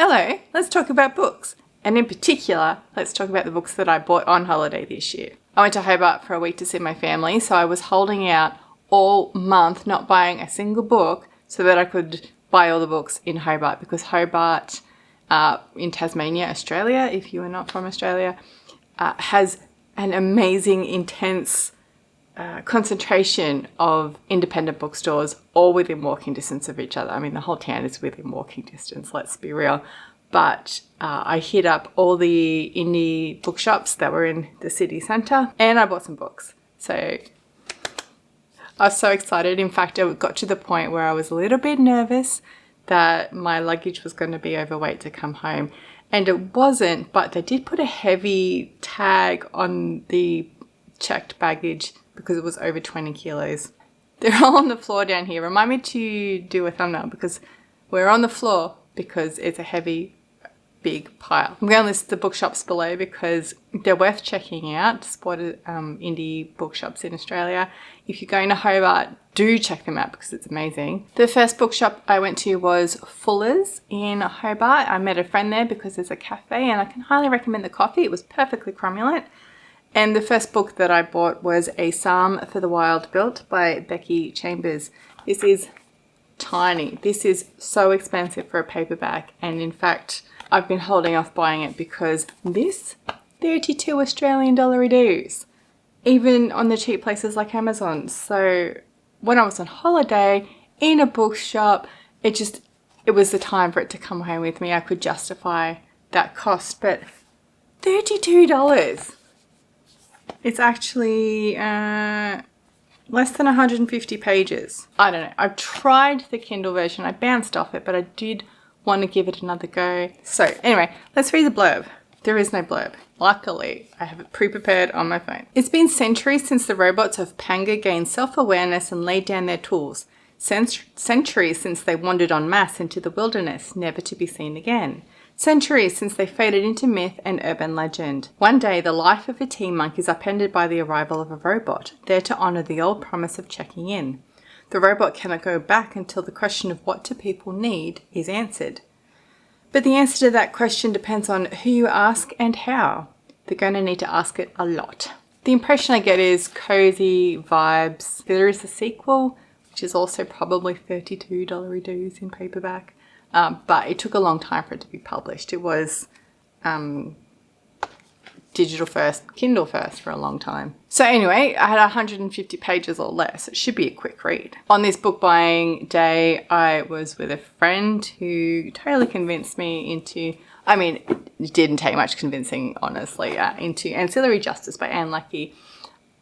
Hello, let's talk about books. And in particular, let's talk about the books that I bought on holiday this year. I went to Hobart for a week to see my family, so I was holding out all month, not buying a single book, so that I could buy all the books in Hobart, because Hobart in Tasmania, Australia, if you are not from Australia, has an amazing, intense concentration of independent bookstores, all within walking distance of each other. I mean, the whole town is within walking distance, let's be real. But I hit up all the indie bookshops that were in the city centre, and I bought some books. So I was so excited. In fact, it got to the point where I was a little bit nervous that my luggage was going to be overweight to come home. And it wasn't, but they did put a heavy tag on the checked baggage because it was over 20 kilos. They're all on the floor down here. Remind me to do a thumbnail because we're on the floor because it's a heavy, big pile. I'm going to list the bookshops below because they're worth checking out. Supported indie bookshops in Australia. If you're going to Hobart, do check them out because it's amazing. The first bookshop I went to was Fuller's in Hobart. I met a friend there because there's a cafe, and I can highly recommend the coffee. It was perfectly cromulent. And the first book that I bought was A Psalm for the Wild Built by Becky Chambers. This is tiny. This is so expensive for a paperback, and in fact I've been holding off buying it because this 32 Australian dollar it is, even on the cheap places like Amazon. So when I was on holiday in a bookshop, it was the time for it to come home with me. I could justify that cost, but $32. It's actually less than 150 pages. I don't know. I've tried the Kindle version. I bounced off it, but I did want to give it another go. So anyway, let's read the blurb. There is no blurb. Luckily, I have it pre-prepared on my phone. It's been centuries since the robots of Panga gained self-awareness and laid down their tools. Centuries since they wandered en masse into the wilderness, never to be seen again. Centuries since they faded into myth and urban legend. One day, the life of a tea monk is upended by the arrival of a robot, there to honour the old promise of checking in. The robot cannot go back until the question of what do people need is answered. But the answer to that question depends on who you ask and how. They're going to need to ask it a lot. The impression I get is cozy vibes. There is a sequel, which is also probably $32 dues in paperback. But it took a long time for it to be published. It was digital first, Kindle first for a long time. So anyway, I had 150 pages or less. It should be a quick read. On this book buying day, I was with a friend who totally convinced me into, I mean, it didn't take much convincing, honestly, into Ancillary Justice by Leckie.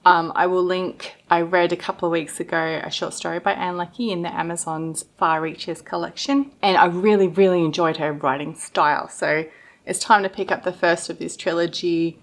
I will link, I read a couple of weeks ago a short story by Leckie in the Amazon's Far Reaches collection, and I really, really enjoyed her writing style. So it's time to pick up the first of this trilogy,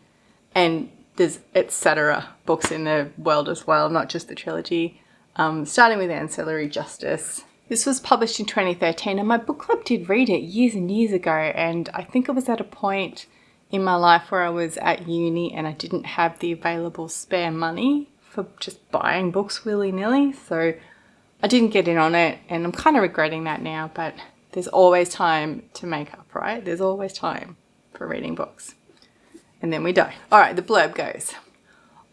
and there's etc. books in the world as well, not just the trilogy, starting with Ancillary Justice. This was published in 2013, and my book club did read it years and years ago, and I think it was at a point in my life where I was at uni and I didn't have the available spare money for just buying books willy-nilly, so I didn't get in on it, and I'm kind of regretting that now, but there's always time to make up, right? There's always time for reading books. And then we die. All right, the blurb goes.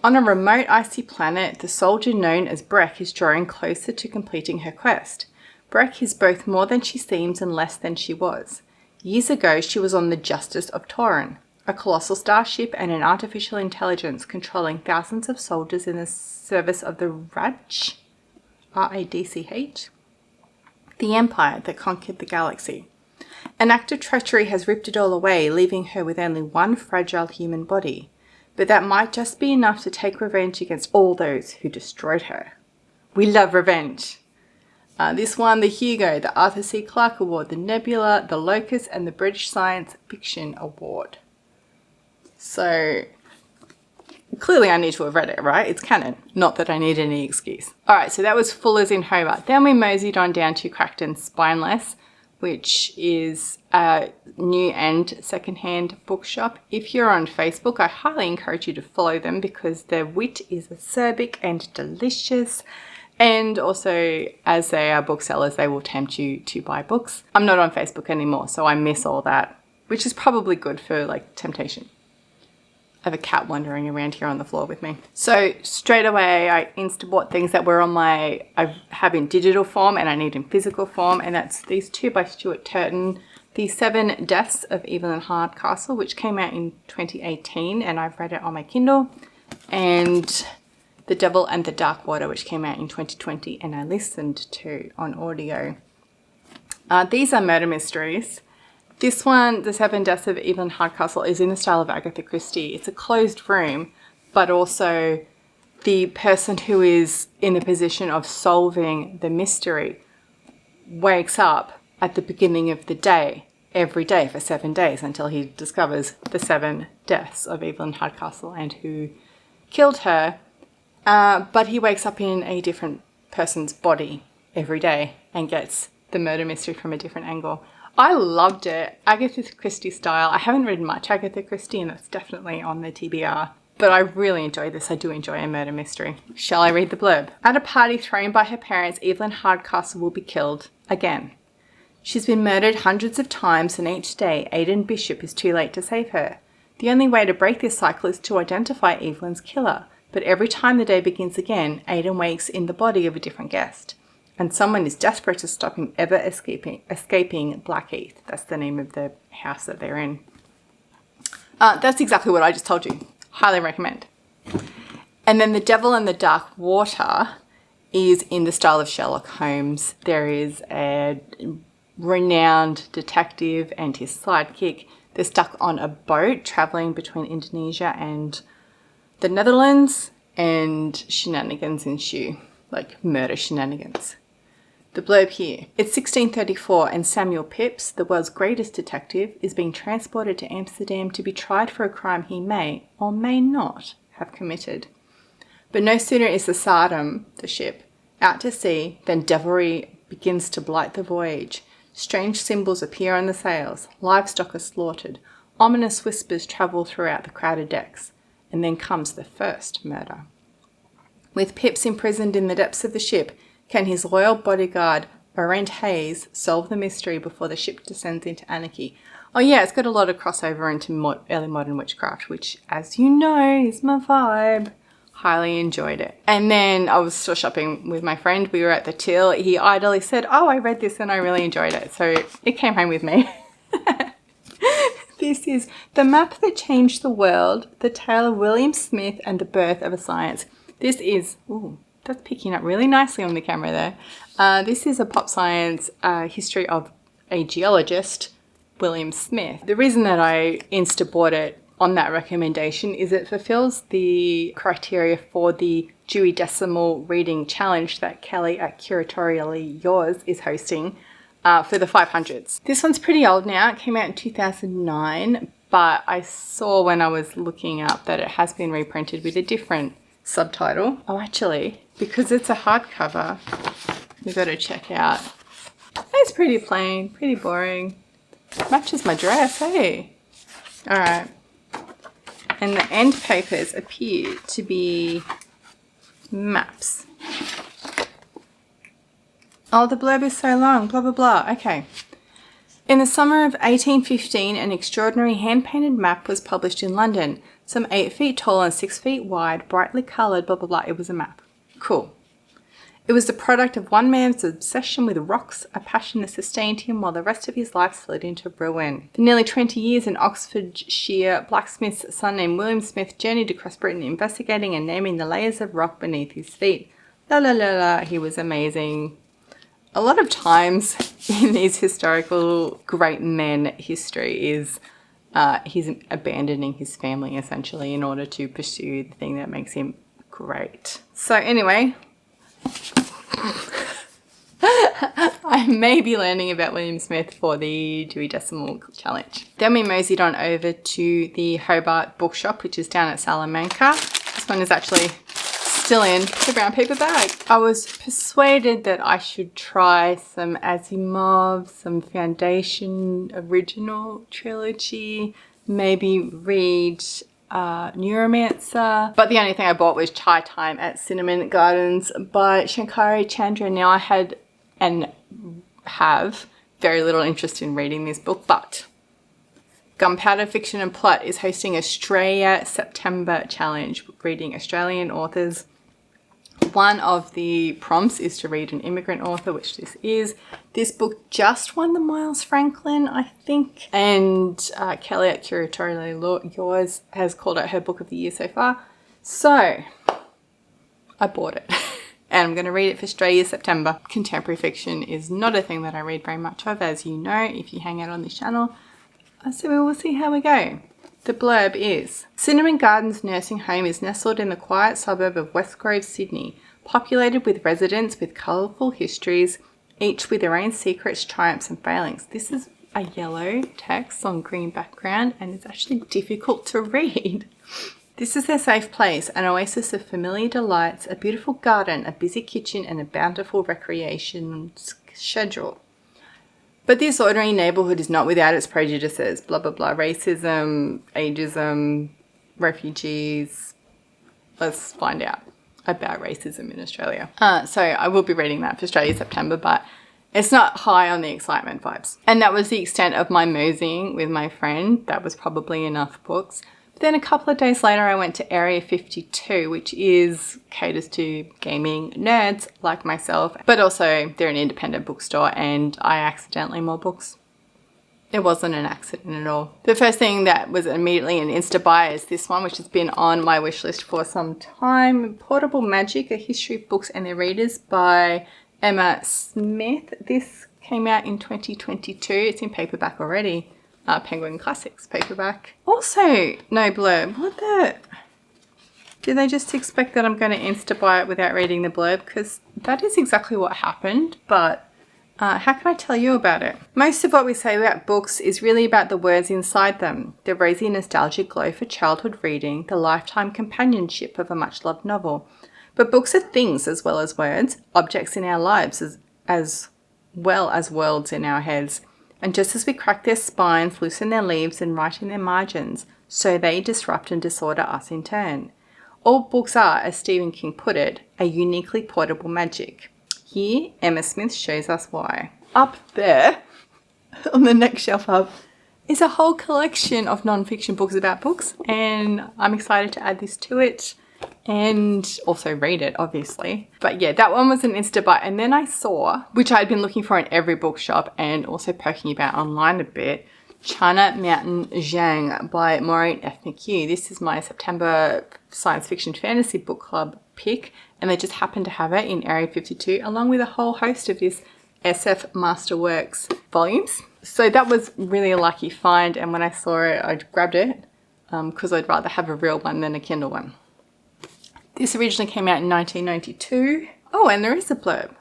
On a remote icy planet, the soldier known as Breck is drawing closer to completing her quest. Breck is both more than she seems and less than she was. Years ago, she was on the Justice of Turton, a colossal starship and an artificial intelligence controlling thousands of soldiers in the service of the Radch, R-A-D-C-H, the empire that conquered the galaxy. An act of treachery has ripped it all away, leaving her with only one fragile human body. But that might just be enough to take revenge against all those who destroyed her. We love revenge. This won the Hugo, the Arthur C. Clarke Award, the Nebula, the Locus, and the British Science Fiction Award. So clearly I need to have read it, right? It's canon. Not that I need any excuse. All right, so that was Fuller's in Hobart. Then we moseyed on down to Crackton's Spineless, which is a new and secondhand bookshop. If you're on Facebook, I highly encourage you to follow them because their wit is acerbic and delicious. And also, as they are booksellers, they will tempt you to buy books. I'm not on Facebook anymore, so I miss all that, which is probably good for like temptation. I have a cat wandering around here on the floor with me. So straight away, I insta-bought things that were on I have in digital form and I need in physical form. And that's these two by Stuart Turton, The 7 Deaths of Evelyn Hardcastle, which came out in 2018 and I've read it on my Kindle. And The Devil and the Dark Water, which came out in 2020 and I listened to on audio. These are murder mysteries. This one, The 7 Deaths of Evelyn Hardcastle, is in the style of Agatha Christie. It's a closed room, but also the person who is in the position of solving the mystery wakes up at the beginning of the day, every day for 7 days until he discovers the 7 deaths of Evelyn Hardcastle and who killed her. But he wakes up in a different person's body every day and gets the murder mystery from a different angle. I loved it. Agatha Christie style. I haven't read much Agatha Christie and that's definitely on the TBR. But I really enjoy this. I do enjoy a murder mystery. Shall I read the blurb? At a party thrown by her parents, Evelyn Hardcastle will be killed again. She's been murdered hundreds of times and each day Aidan Bishop is too late to save her. The only way to break this cycle is to identify Evelyn's killer. But every time the day begins again, Aidan wakes in the body of a different guest. And someone is desperate to stop him ever escaping Blackheath. That's the name of the house that they're in. That's exactly what I just told you. Highly recommend. And then The Devil and the Dark Water is in the style of Sherlock Holmes. There is a renowned detective and his sidekick. They're stuck on a boat traveling between Indonesia and the Netherlands, and shenanigans ensue, like murder shenanigans. The blurb here. It's 1634 and Samuel Pepys, the world's greatest detective, is being transported to Amsterdam to be tried for a crime he may or may not have committed. But no sooner is the Sardam, the ship, out to sea than devilry begins to blight the voyage. Strange symbols appear on the sails, livestock are slaughtered, ominous whispers travel throughout the crowded decks, and then comes the first murder. With Pepys imprisoned in the depths of the ship, can his loyal bodyguard, Barent Hayes, solve the mystery before the ship descends into anarchy? Oh yeah, it's got a lot of crossover into early modern witchcraft, which, as you know, is my vibe. Highly enjoyed it. And then I was still shopping with my friend. We were at the till. He idly said, oh, I read this and I really enjoyed it. So it came home with me. This is The Map That Changed the World, the tale of William Smith and the birth of a science. This is, ooh, that's picking up really nicely on the camera there. This is a pop science history of a geologist, William Smith. The reason that I insta-bought it on that recommendation is it fulfills the criteria for the Dewey Decimal Reading Challenge that Kelly at Curatorially Yours is hosting for the 500s. This one's pretty old now. It came out in 2009, but I saw when I was looking up that it has been reprinted with a different subtitle. Oh, actually, because it's a hardcover, we've got to check out. It's pretty plain, pretty boring. Matches my dress, hey? All right. And the end papers appear to be maps. Oh, the blurb is so long, blah, blah, blah. Okay. In the summer of 1815, an extraordinary hand-painted map was published in London. Some 8 feet tall and 6 feet wide, brightly coloured, blah, blah, blah. It was a map. Cool. It was the product of one man's obsession with rocks, a passion that sustained him while the rest of his life slid into ruin. For nearly 20 years, an Oxfordshire blacksmith's son named William Smith journeyed across Britain investigating and naming the layers of rock beneath his feet. La la la la, he was amazing. A lot of times in these historical great men history is he's abandoning his family essentially in order to pursue the thing that makes him great. So anyway, I may be learning about William Smith for the Dewey Decimal Challenge. Then we moseyed on over to the Hobart Bookshop, which is down at Salamanca. This one is actually still in the brown paper bag. I was persuaded that I should try some Asimov, some Foundation original trilogy, maybe read Neuromancer. But the only thing I bought was Chai Time at Cinnamon Gardens by Shankari, Chandran. Now I had and have very little interest in reading this book, but Gunpowder Fiction and Plot is hosting Australia September Challenge, reading Australian authors. One of the prompts is to read an immigrant author, which this is. This book just won the Miles Franklin, I think. And Kelly at Curatorially Yours has called it her book of the year so far. So I bought it and I'm going to read it for Australia September. Contemporary fiction is not a thing that I read very much of, as you know, if you hang out on this channel. So we will see how we go. The blurb is, Cinnamon Gardens Nursing Home is nestled in the quiet suburb of West Grove, Sydney, populated with residents with colourful histories, each with their own secrets, triumphs and failings. This is a yellow text on green background and it's actually difficult to read. This is their safe place, an oasis of familiar delights, a beautiful garden, a busy kitchen and a bountiful recreation schedule. But this ordinary neighbourhood is not without its prejudices, blah, blah, blah, racism, ageism, refugees. Let's find out about racism in Australia. So I will be reading that for Australia September, but it's not high on the excitement vibes. And that was the extent of my moseying with my friend. That was probably enough books. But then a couple of days later, I went to Area 52, which caters to gaming nerds like myself, but also they're an independent bookstore and I accidentally more books. It wasn't an accident at all. The first thing that was immediately an insta buy is this one, which has been on my wish list for some time. Portable Magic, A History of Books and Their Readers by Emma Smith. This came out in 2022. It's in paperback already. Penguin Classics paperback. Also, no blurb. What the? Do they just expect that I'm going to insta buy it without reading the blurb? Because that is exactly what happened, but how can I tell you about it? Most of what we say about books is really about the words inside them, the rosy nostalgic glow for childhood reading, the lifetime companionship of a much-loved novel. But books are things as well as words, objects in our lives as well as worlds in our heads. And just as we crack their spines, loosen their leaves and write in their margins, so they disrupt and disorder us in turn. All books are, as Stephen King put it, a uniquely portable magic. Here, Emma Smith shows us why. Up there, on the next shelf up, is a whole collection of non-fiction books about books, and I'm excited to add this to it. And also read it, obviously. But yeah, that one was an insta buy. And then I saw, which I had been looking for in every bookshop and also poking about online a bit, China Mountain Zhang by Maureen McHugh. This is my September science fiction fantasy book club pick, and they just happened to have it in Area 52 along with a whole host of this SF Masterworks volumes. So that was really a lucky find, and when I saw it, I grabbed it because I'd rather have a real one than a Kindle one. This originally came out in 1992. Oh, and there is a blurb.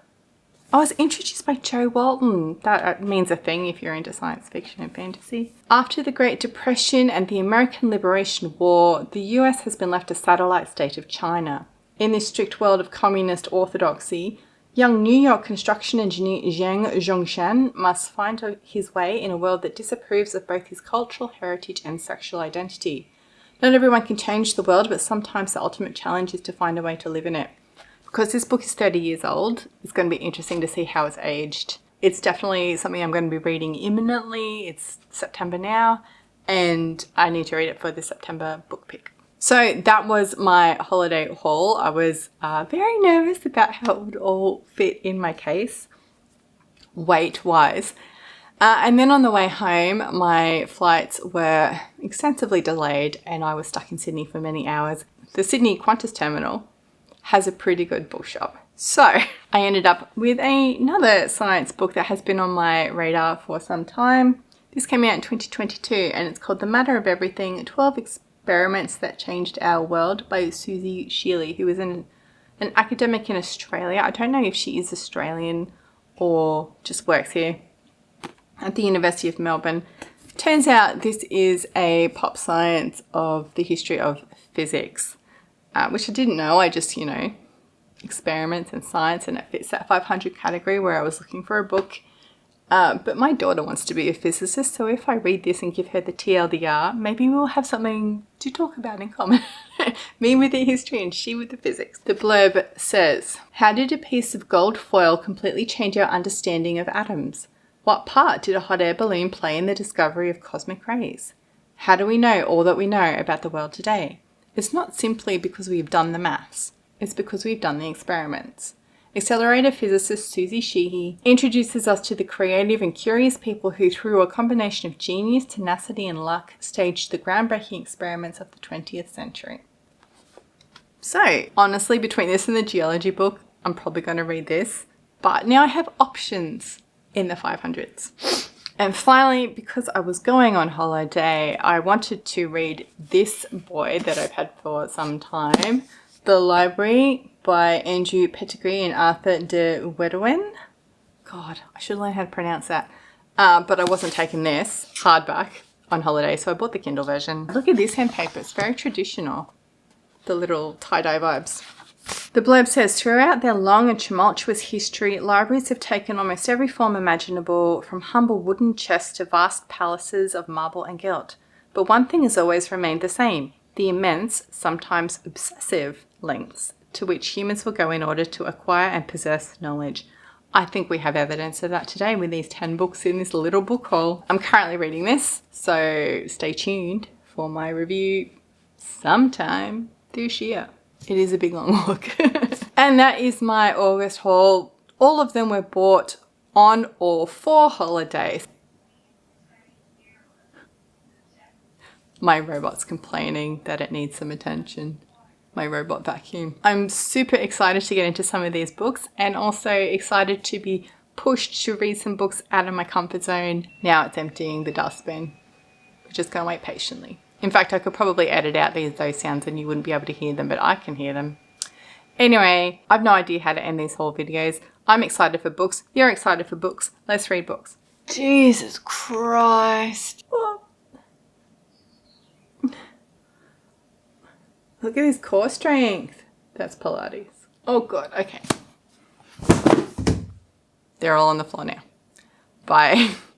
I was introduced by Jo Walton. That means a thing if you're into science fiction and fantasy. After the Great Depression and the American Liberation War, the US has been left a satellite state of China. In this strict world of communist orthodoxy, young New York construction engineer Zhang Zhongshan must find his way in a world that disapproves of both his cultural heritage and sexual identity. Not everyone can change the world, but sometimes the ultimate challenge is to find a way to live in it. Because this book is 30 years old, it's going to be interesting to see how it's aged. It's definitely something I'm going to be reading imminently. It's September now, and I need to read it for the September book pick. So that was my holiday haul. I was very nervous about how it would all fit in my case, weight-wise. And then on the way home, my flights were extensively delayed and I was stuck in Sydney for many hours. The Sydney Qantas terminal has a pretty good bookshop. So I ended up with another science book that has been on my radar for some time. This came out in 2022 and it's called The Matter of Everything, 12 Experiments That Changed Our World by Suzie, Sheehy, who is an academic in Australia. I don't know if she is Australian or just works here at the University of Melbourne. Turns out this is a pop science of the history of physics, which I didn't know. I just, experiments and science, and it fits that 500 category where I was looking for a book But my daughter wants to be a physicist, so if I read this and give her the TLDR, maybe we'll have something to talk about in common. Me with the history and she with the physics. The blurb says, how did a piece of gold foil completely change our understanding of atoms? What part did a hot air balloon play in the discovery of cosmic rays? How do we know all that we know about the world today? It's not simply because we've done the maths. It's because we've done the experiments. Accelerator physicist Suzie Sheehy introduces us to the creative and curious people who, through a combination of genius, tenacity and luck, staged the groundbreaking experiments of the 20th century. So, honestly, between this and the geology book, I'm probably going to read this. But now I have options in the 500s. And finally, because I was going on holiday, I wanted to read this boy that I've had for some time, The Library by Andrew Pettegree and Arthur de Weduwen. God, I should learn how to pronounce that. But I wasn't taking this hardback on holiday, so I bought the Kindle version. Look at this hand paper. It's very traditional. The little tie-dye vibes. The blurb says, throughout their long and tumultuous history, libraries have taken almost every form imaginable, from humble wooden chests to vast palaces of marble and gilt. But one thing has always remained the same, the immense, sometimes obsessive, lengths to which humans will go in order to acquire and possess knowledge. I think we have evidence of that today with these 10 books in this little book haul. I'm currently reading this, so stay tuned for my review sometime this year. It is a big long book. And that is my August haul. All of them were bought on or for holidays. My robot's complaining that it needs some attention. My robot vacuum. I'm super excited to get into some of these books and also excited to be pushed to read some books out of my comfort zone. Now it's emptying the dustbin. We're just going to wait patiently. In fact, I could probably edit out those sounds and you wouldn't be able to hear them, but I can hear them. Anyway, I've no idea how to end these haul videos. I'm excited for books. You're excited for books. Let's read books. Jesus Christ. Oh. Look at his core strength. That's Pilates. Oh God, okay. They're all on the floor now. Bye.